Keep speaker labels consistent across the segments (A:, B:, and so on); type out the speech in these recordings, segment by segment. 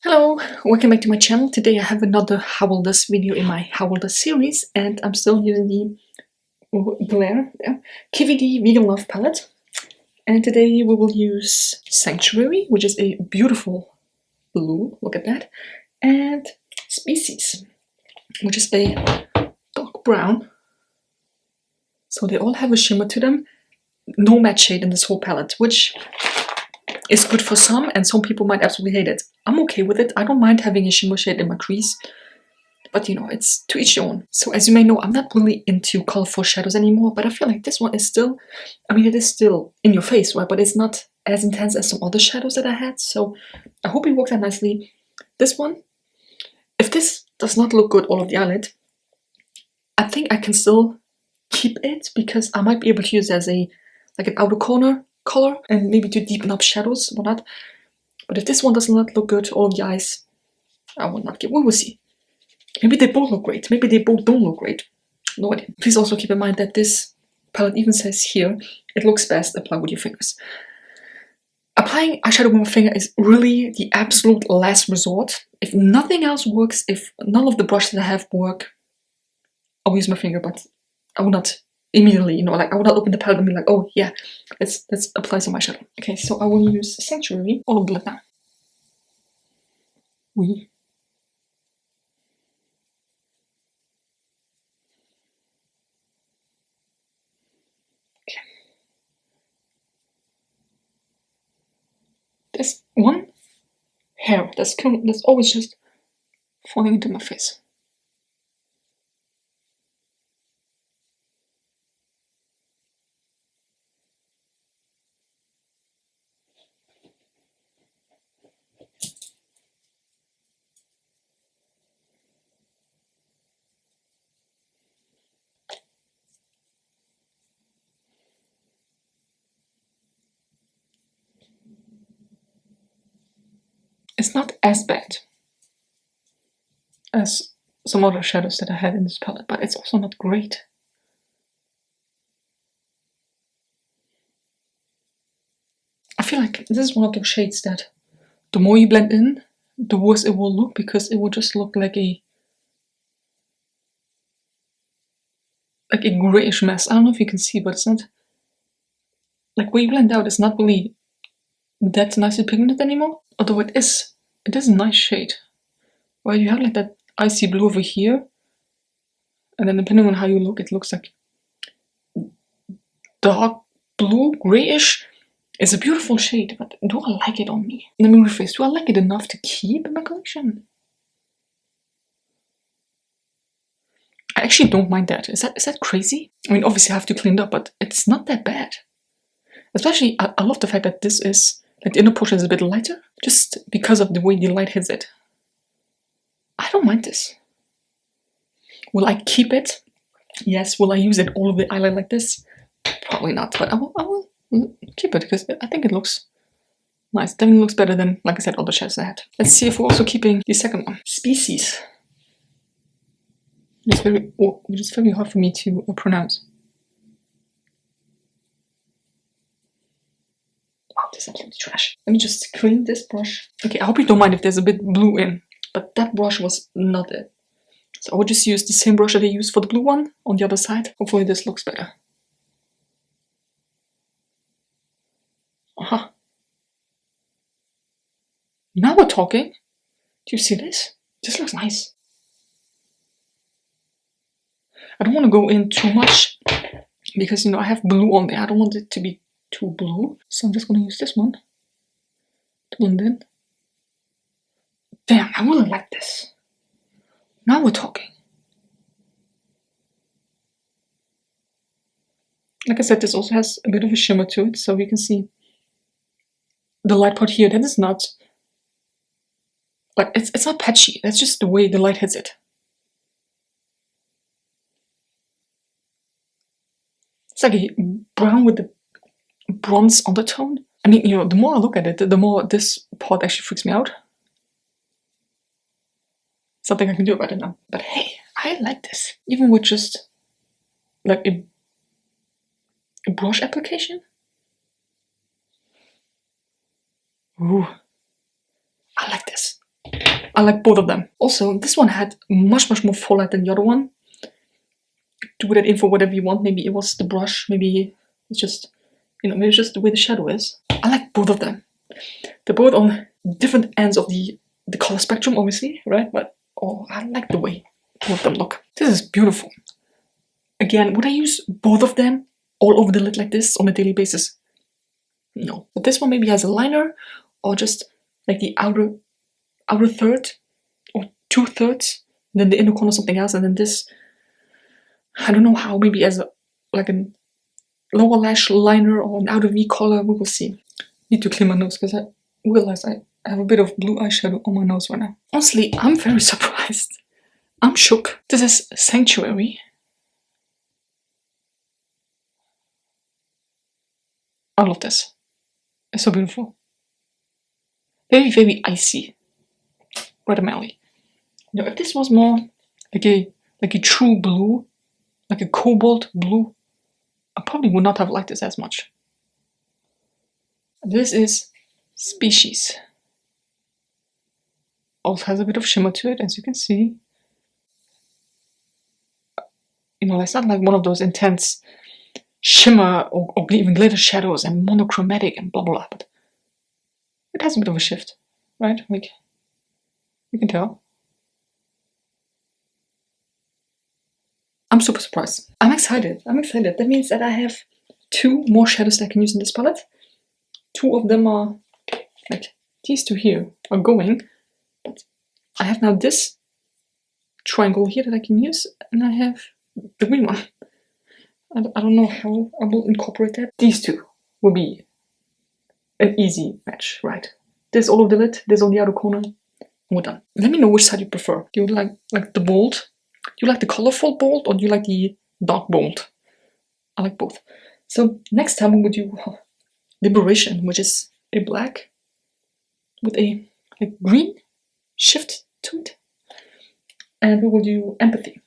A: Hello, welcome back to my channel. Today I have another How Will This video in my How Will This series, and I'm still using the KVD Vegan Love palette. And today we will use Sanctuary, which is a beautiful blue, look at that, and Species, which is a dark brown. So they all have a shimmer to them. No matte shade in this whole palette, which is good for some, and some people might absolutely hate it. I'm okay with it. I don't mind having a shimmer shade in my crease, but you know, it's to each their own. So as you may know, I'm not really into colorful shadows anymore, but I feel like this one is still, I mean, it is still in your face, right? But it's not as intense as some other shadows that I had, so I hope it works out nicely. This one, if this does not look good all of the eyelid, I think I can still keep it, because I might be able to use it as a, like an outer corner color, and maybe to deepen up shadows or not. But if this one does not look good, all of the eyes, I will not give. We will see. Maybe they both look great. Maybe they both don't look great. No idea. Please also keep in mind that this palette even says here, it looks best applied with your fingers. Applying eyeshadow with my finger is really the absolute last resort. If nothing else works, if none of the brushes that I have work, I'll use my finger, but I will not immediately, you know, like I will not open the palette and be like, oh yeah, let's apply some eyeshadow. Okay, so I will use Sanctuary all of the lid now. Oui. Okay. There's one hair that's always just falling into my face. It's not as bad as some other shadows that I had in this palette, but it's also not great. I feel like this is one of those shades that the more you blend in, the worse it will look, because it will just look like a grayish mess. I don't know if you can see, but it's not, like when you blend out, it's not really that nicely pigmented anymore. Although it is a nice shade. Well, you have like that icy blue over here, and then depending on how you look, it looks like dark blue, grayish. It's a beautiful shade, but do I like it on me? Let me rephrase. Do I like it enough to keep in my collection? I actually don't mind that. Is that crazy? I mean, obviously I have to clean it up, but it's not that bad. Especially, I love the fact that this is, like the inner portion is a bit lighter, just because of the way the light hits it. I don't mind this. Will I keep it? Yes. Will I use it all of the eyelid like this? Probably not, but I will keep it, because I think it looks nice. Definitely looks better than, like I said, other shadows I had. Let's see if we're also keeping the second one. Species. Which is very hard for me to pronounce. Wow, this is absolutely trash. Let me just clean this brush. Okay, I hope you don't mind if there's a bit blue in, but that brush was not it. So I will just use the same brush that I used for the blue one on the other side. Hopefully this looks better. Aha. Now we're talking. Do you see this? This looks nice. I don't want to go in too much, because, you know, I have blue on there. I don't want it to be too blue. So I'm just going to use this one to blend in. Damn, I really like this. Now we're talking. Like I said, this also has a bit of a shimmer to it, so you can see the light part here. That is not, like, it's not patchy. That's just the way the light hits it. It's like a brown with the bronze undertone. I mean, you know, the more I look at it, the more this part actually freaks me out. Something I can do about it now. But hey, I like this. Even with just like a brush application. Ooh, I like this. I like both of them. Also, this one had much more fallout than the other one. Do that in for whatever you want. Maybe it was the brush, maybe it's just, maybe it's just the way the shadow is. I like both of them. They're both on different ends of the color spectrum, obviously, right? But I like the way both of them look. This is beautiful. Again, would I use both of them all over the lid like this on a daily basis? No. But this one maybe has a liner, or just like the outer third, or 2/3, then the inner corner something else, and then this, I don't know how, maybe as a lower lash liner or an outer V color, we will see. Need to clean my nose because I realize I have a bit of blue eyeshadow on my nose right now. Honestly, I'm very surprised. I'm shook. This is Sanctuary. I love this. It's so beautiful. Very icy. Right up my alley. If this was more like a true blue, like a cobalt blue, I probably would not have liked this as much. This is Species. Also has a bit of shimmer to it, as you can see. It's not like one of those intense shimmer or even glitter shadows and monochromatic and blah blah, but it has a bit of a shift, right? Like, you can tell. I'm super surprised. I'm excited. That means that I have 2 more shadows that I can use in this palette. 2 of them are, like, these 2 here are going, but I have now this triangle here that I can use, and I have the green one. I don't know how I will incorporate that. These 2 will be an easy match, right? This all over the lid, this on the outer corner, and we're done. Let me know which side you prefer. Do you like the bold? Do you like the colorful bold, or do you like the dark bold? I like both. So next time we will do Liberation, which is a black with a green shift to it. And we will do Empathy.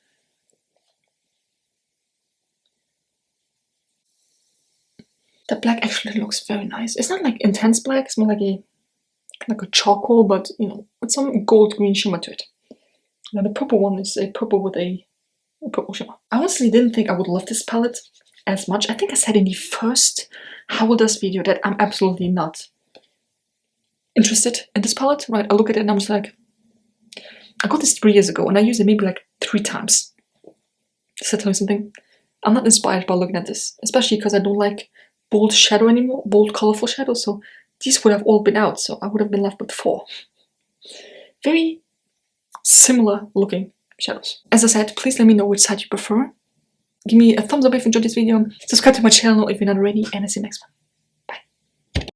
A: The black actually looks very nice. It's not like intense black, it's more like a charcoal, but with some gold green shimmer to it. Now the purple one is a purple with a purple shimmer. I honestly didn't think I would love this palette as much. I think I said in the first How Will This video that I'm absolutely not interested in this palette, right? I look at it and I'm just like, I got this 3 years ago and I used it maybe like 3 times. Does that tell you something? I'm not inspired by looking at this, especially because I don't like bold shadow anymore, bold colorful shadow, so these would have all been out, so I would have been left with 4. Very similar looking shadows. As I said, please let me know which side you prefer. Give me a thumbs up if you enjoyed this video, subscribe to my channel if you're not already, and I'll see you next one.